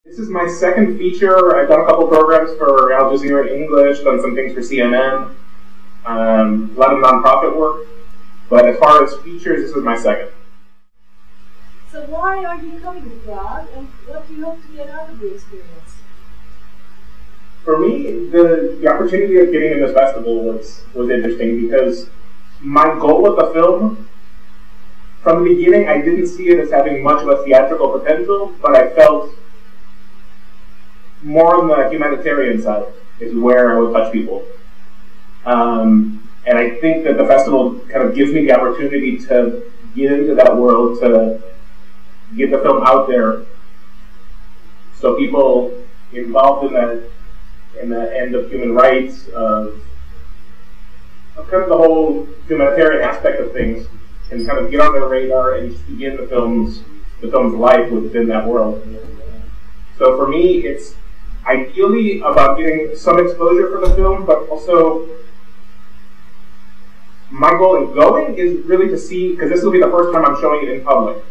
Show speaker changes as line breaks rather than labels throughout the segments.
This is my second feature. I've done a couple programs for Al Jazeera in English, done some things for CNN, a lot of nonprofit work. But as far as features, this is my second.
So why are you coming to Prague, and what do you hope to get out of the experience?
For me, the opportunity of getting in this festival was interesting because my goal with the film, from the beginning, I didn't see it as having much of a theatrical potential, but I felt more on the humanitarian side is where I would touch people. And I think that the festival kind of gives me the opportunity to get into that world, to get the film out there, so people involved in the end of human rights, of kind of the whole humanitarian aspect of things, can kind of get on their radar and just begin the film's life within that world. So for me, it's ideally about getting some exposure for the film, but also my goal in going is really to see, because this will be the first time I'm showing it in public,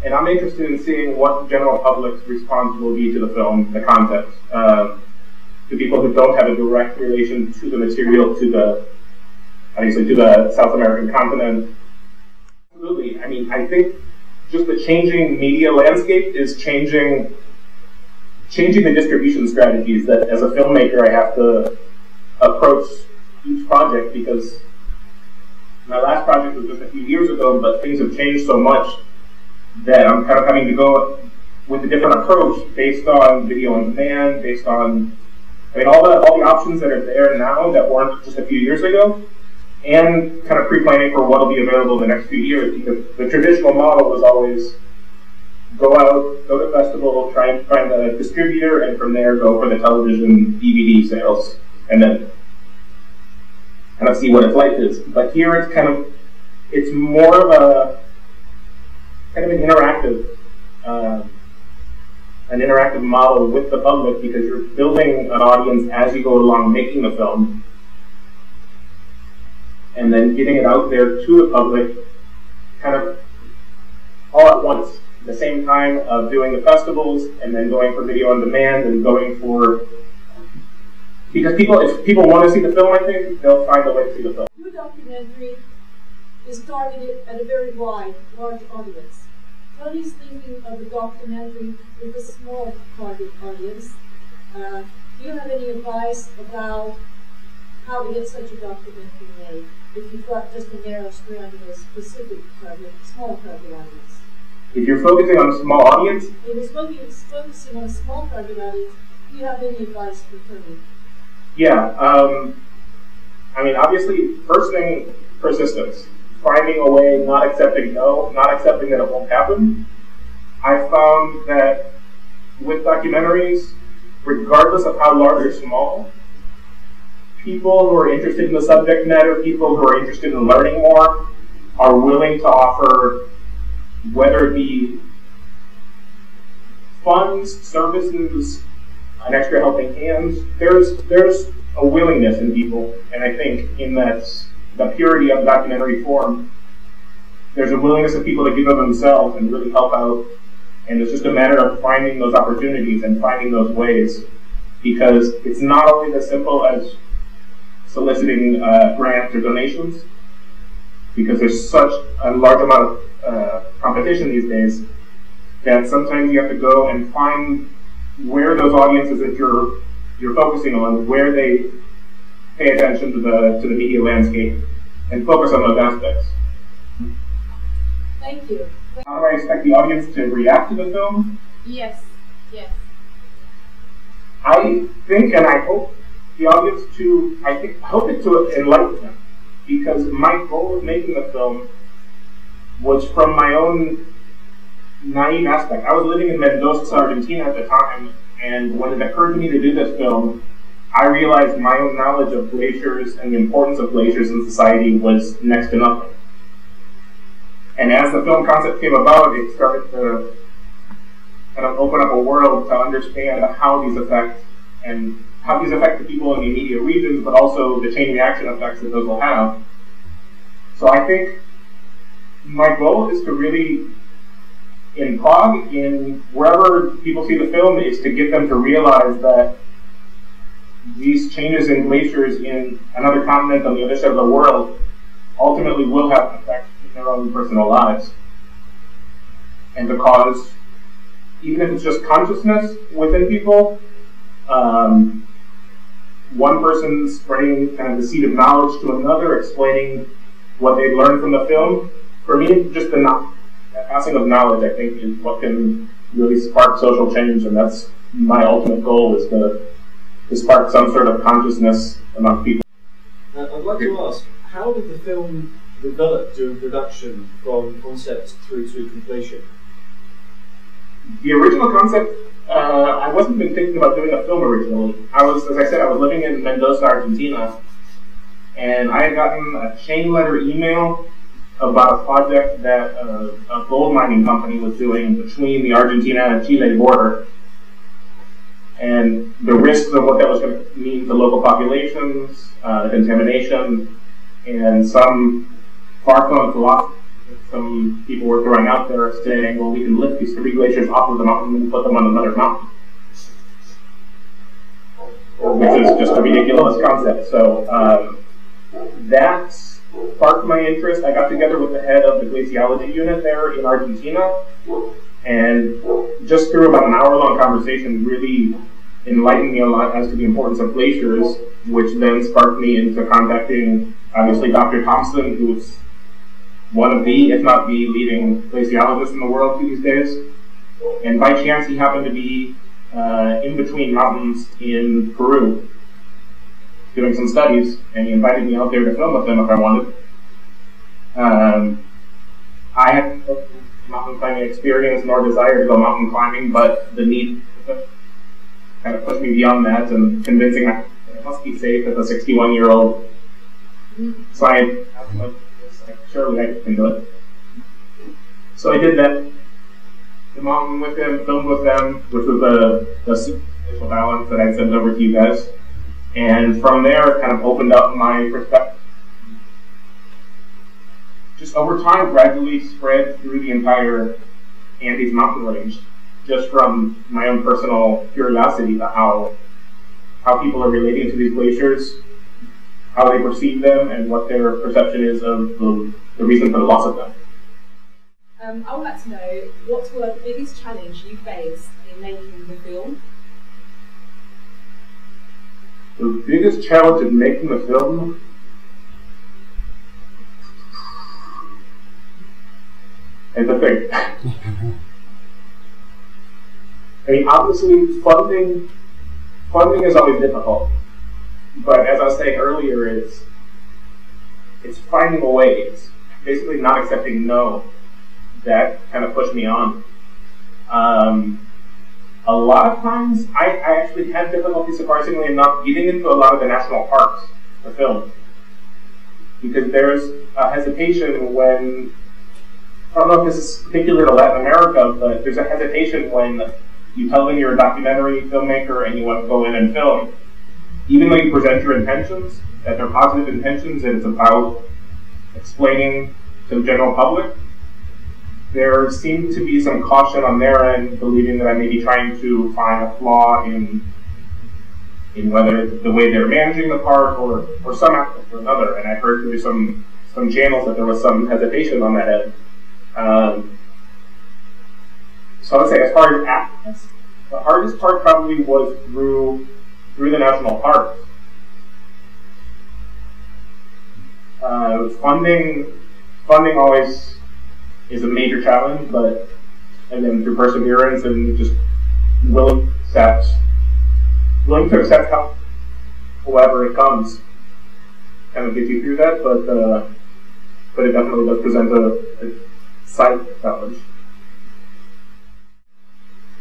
and I'm interested in seeing what the general public's response will be to the film, the content, to people who don't have a direct relation to the material, obviously to the South American continent. Absolutely. I mean, I think just the changing media landscape is changing the distribution strategies that, as a filmmaker, I have to approach each project, because my last project was just a few years ago, but things have changed so much that I'm kind of having to go with a different approach based on video on demand, based on, I mean, all the options that are there now that weren't just a few years ago, and kind of pre-planning for what will be available in the next few years, because the traditional model was always go out, go to festival, try and find a distributor, and from there go for the television DVD sales, and then kind of see what its life is. But here it's more of a kind of an interactive model with the public, because you're building an audience as you go along making the film, and then getting it out there to the public kind of all at once. At the same time of doing the festivals, and then going for video on demand, and going for, because if people want to see the film, I think they'll find a way to see the film.
Your documentary is targeted at a very large audience. Tony's thinking of the documentary with a small target audience. Do you have any advice about how to get such a documentary made if you've got just a narrow strand of a specific target, small target audience?
If you're focusing on a small audience?
If you're focusing on a small target audience, do you have any advice for Tony?
Yeah, I mean, obviously, first thing, persistence. Finding a way, not accepting no, not accepting that it won't happen. I found that with documentaries, regardless of how large or small, people who are interested in the subject matter, people who are interested in learning more, are willing to offer, whether it be funds, services, an extra helping hand. There's a willingness in people, and I think in that the purity of documentary form, there's a willingness of people to give of themselves and really help out, and it's just a matter of finding those opportunities and finding those ways, because it's not always as simple as soliciting grants or donations, because there's such a large amount of competition these days that sometimes you have to go and find where those audiences that you're focusing on, where they pay attention to the media landscape, and focus on those aspects.
Thank you.
How do I expect the audience to react to the film?
Yes, yes.
I think, and I hope the audience I hope it to enlighten them, because my goal of making the film was from my own naive aspect. I was living in Mendoza, Argentina at the time, and when it occurred to me to do this film, I realized my own knowledge of glaciers and the importance of glaciers in society was next to nothing. And as the film concept came about, it started to kind of open up a world to understand how these affect the people in the immediate regions, but also the chain reaction effects that those will have. So I think my goal is to really in Prague, in wherever people see the film, is to get them to realize that these changes in glaciers in another continent on the other side of the world ultimately will have an effect in their own personal lives. And to cause, even if it's just consciousness within people, one person spreading kind of the seed of knowledge to another, explaining what they learned from the film. For me, just the passing of knowledge, I think, is what can really spark social change, and that's my ultimate goal, is to spark some sort of consciousness among people.
I'd like to ask, how did the film develop during production from concept through to completion?
The original concept, I wasn't even thinking about doing a film originally. As I said, I was living in Mendoza, Argentina, and I had gotten a chain letter email about a project that a gold mining company was doing between the Argentina and Chile border, and the risks of what that was going to mean to local populations, the contamination, and some far-flung philosophy some people were throwing out there saying, well, we can lift these 3 glaciers off of the mountain and put them on another mountain. Which is just a ridiculous concept. So that sparked my interest. I got together with the head of the glaciology unit there in Argentina, and just through about an hour-long conversation really enlightened me a lot as to the importance of glaciers, which then sparked me into contacting, obviously, Dr. Thompson, who's one of the, if not the, leading glaciologists in the world these days. And by chance, he happened to be in between mountains in Peru doing some studies, and he invited me out there to film with him if I wanted. I had no mountain climbing experience nor desire to go mountain climbing, but the need kind of pushed me beyond that, and convincing that it must be safe as a 61-year-old scientist. Surely I can do it. So I did that. The mountain with them, filmed with them, which was the Glacial Balance that I sent over to you guys. And from there, it kind of opened up my perspective. Just over time, gradually spread through the entire Andes mountain range, just from my own personal curiosity to how people are relating to these glaciers, how they perceive them, and what their perception is of the reason for the loss of them.
I would like to know, what was the biggest challenge you faced in making the film?
The biggest challenge in making the film? Is a thing. I mean, obviously, funding is always difficult. But as I was saying earlier, it's finding a way. It's basically not accepting no that kind of pushed me on. A lot of times, I actually had difficulty, surprisingly enough, getting into a lot of the national parks to film. Because there's a hesitation when, I don't know if this is particular to Latin America, but there's a hesitation when you tell them you're a documentary filmmaker and you want to go in and film. Even though you present your intentions, that they're positive intentions and it's about explaining to the general public, there seemed to be some caution on their end, believing that I may be trying to find a flaw in whether the way they're managing the park or some aspect or another. And I heard through some channels that there was some hesitation on that end. So I would say, as far as access, the hardest part probably was through the national parks. Funding always is a major challenge, but again, through perseverance and just willing to accept how, however it comes, kind of gets you through that. But it definitely does present a side challenge.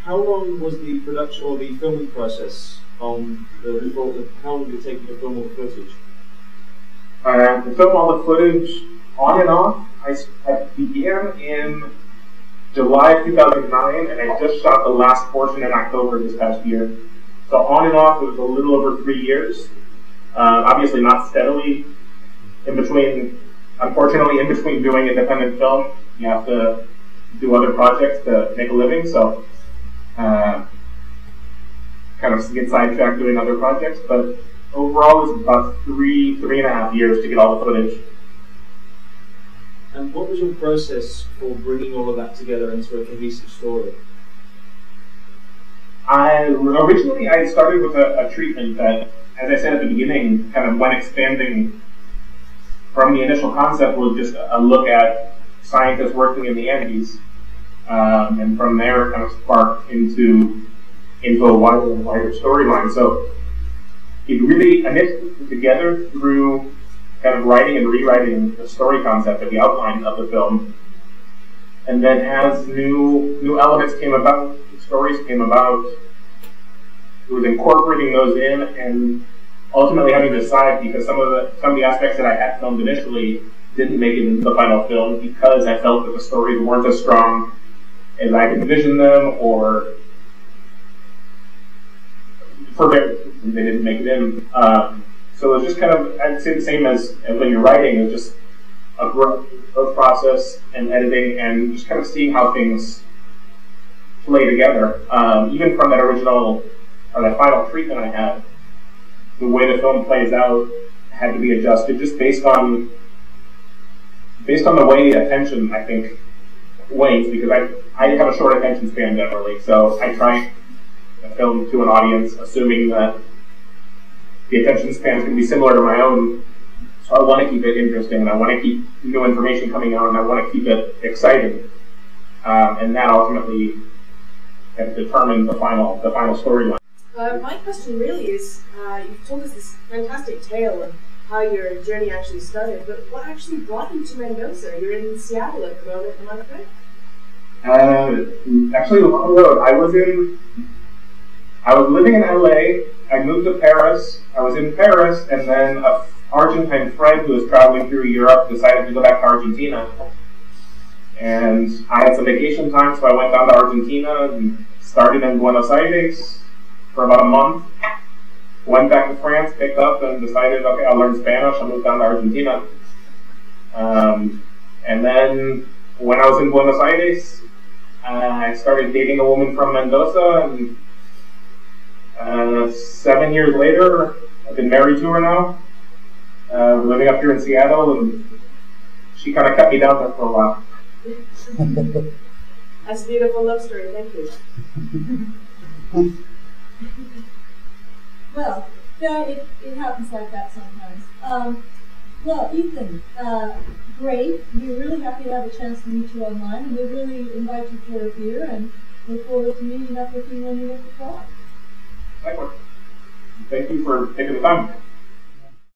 How long was the production or the filming process on how long did it take you to film all the footage?
To film all the footage on and off, I began in July of 2009, and I just shot the last portion in October this past year. So on and off, it was a little over 3 years. Obviously not steadily. Unfortunately, in between doing independent film, you have to do other projects to make a living, so kind of get sidetracked doing other projects. But overall, it's about 3.5 years to get all the footage.
And what was your process for bringing all of that together into a cohesive story?
Originally, I started with a treatment that, as I said at the beginning, kind of went expanding from the initial concept was just a look at scientists working in the Andes, and from there kind of sparked into a wider storyline. So it really initially put together through kind of writing and rewriting the story concept or the outline of the film. And then as new elements came about, stories came about, it was incorporating those in and ultimately having to decide, because some of the aspects that I had filmed initially didn't make it into the final film because I felt that the stories weren't as strong as I envisioned them, or for various reasons they didn't make it in. So it was just kind of, I'd say the same as when you're writing, it was just a growth process and editing and just kind of seeing how things play together. Even from that original, or that final treatment I had, the way the film plays out had to be adjusted just based on the way attention, I think, wanes, because I have a short attention span generally, so I try to film to an audience assuming that the attention span is going to be similar to my own, so I want to keep it interesting, and I want to keep new information coming out, and I want to keep it exciting, and that ultimately has determined the final storyline.
My question really is, you've told us this fantastic tale of how your journey actually started, but what actually brought you to Mendoza? You're in Seattle at the moment, am I correct?
Actually, the long road. I was living in LA. I moved to Paris. I was in Paris, and then an Argentine friend who was traveling through Europe decided to go back to Argentina. And I had some vacation time, so I went down to Argentina and started in Buenos Aires for about a month. Went back to France, picked up, and decided, okay, I'll learn Spanish. I'll move down to Argentina. And then when I was in Buenos Aires, I started dating a woman from Mendoza, and 7 years later, I've been married to her now. We're living up here in Seattle, and she kind of kept me down there for a while.
That's a beautiful love story, thank you.
Well, yeah, it happens like that sometimes. Well, Ethan, great. We're really happy to have a chance to meet you online, and we really invite you for a beer, and look forward to meeting up with you when you get to Prague.
Likewise. Thank you for taking the time.